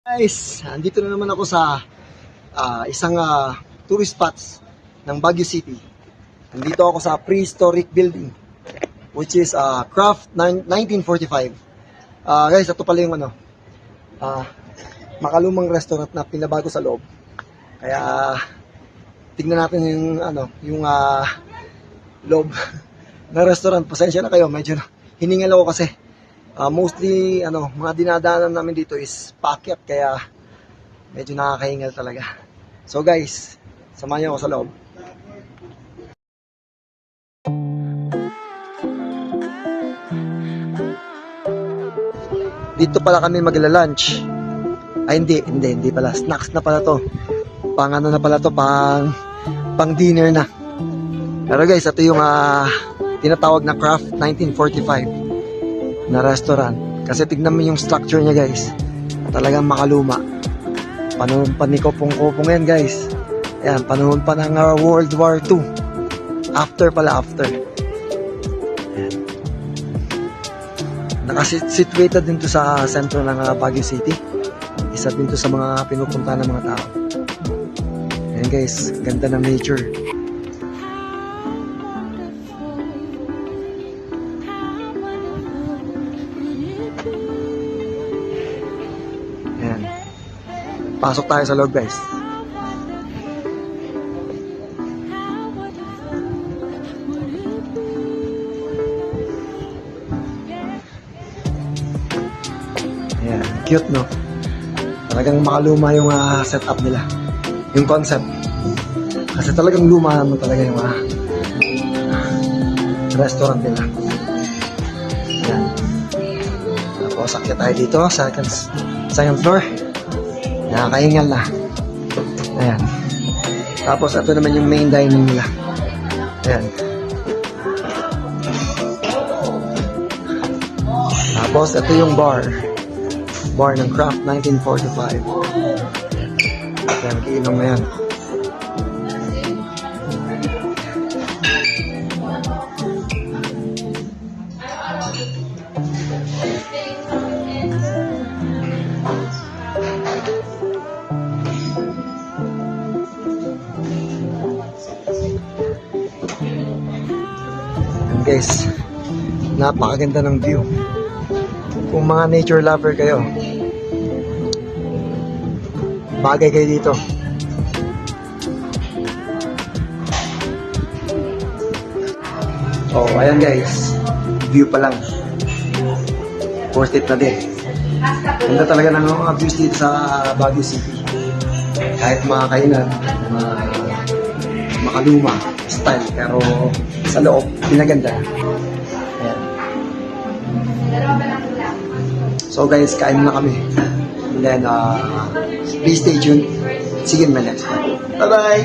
Guys, andito na naman ako sa isang tourist spots ng Baguio City. Andito ako sa prehistoric building which is Craft 1945. Guys, ito pala yung makalumang restaurant na pinabago sa loob. Kaya tingnan natin yung loob ng restaurant. Pasensya na kayo, medyo hiningal ako kasi mostly mga dinadaanan namin dito is paakyat, kaya medyo nakakahingal talaga. So guys, samahan niyo ako sa loob. Dito pala kami magla-lunch. Ay hindi pala, snacks na pala to. Pang dinner na. Pero guys, ito yung tinatawag na Craft 1945 na restaurant. Kasi tignan mo yung structure niya guys. Talagang makaluma. Panahon pa ni Kopong-Kopong yan guys. Ayan, panahon pa ng World War II. After. Ayan. Nakasituated din to sa sentro ng Baguio City. Isa din to sa mga pinupunta ng mga tao. Ayan guys, ganda ng nature. Ayan. Pasok tayo sa loob guys. Ayan, cute no? Talagang makaluma yung setup nila. Yung concept. Kasi talagang luma naman talaga yung restaurant nila. Ayan. Tapos akyat tayo dito sa second floor. Nakakahingal na. Ayan. Tapos ito naman yung main dining nila. Ayan. Tapos ito yung bar ng Craft 1945. Ayan, kiinom na yan. Guys, napakaganda ng view. Kung mga nature lover kayo, bagay kayo dito. Oh, ayan guys, view pa lang, worth it na din. Ganda talaga ng mga views dito sa Baguio City. Kahit mga kainan, makaluma style, pero sa loob, pinaganda. Ayan. So guys, kain na kami. And then, please stay tuned. See you in my next one. Bye-bye!